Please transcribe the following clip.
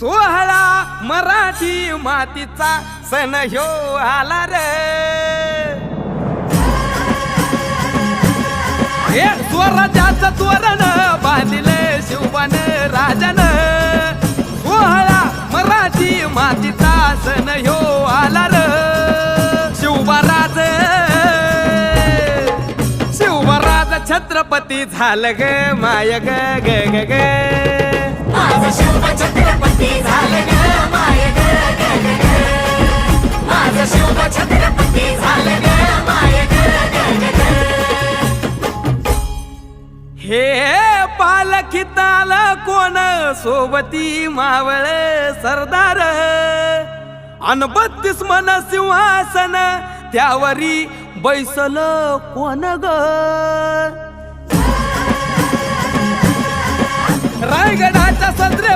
सोहळा मराठी मातीचा सण ह्यो आला रे। हे स्वराज्याचं तोरण बांधिले शिवबान राजान। सोहळा मराठी मातीचा सण ह्यो आला रे। शिवबराज छत्रपती झालं ग माय ग ग ग ग। माझं शिव छत्रपती झालं ग माय ग ग ग ग। माझं शिव छत्रपती झालं ग माय ग ग ग ग। हे पालखीत आलं कोण सोबती मावळ सरदार। अन 32 मन सिंहासन त्यावरी बैसल कोण ग। रायगडाच्या सदरे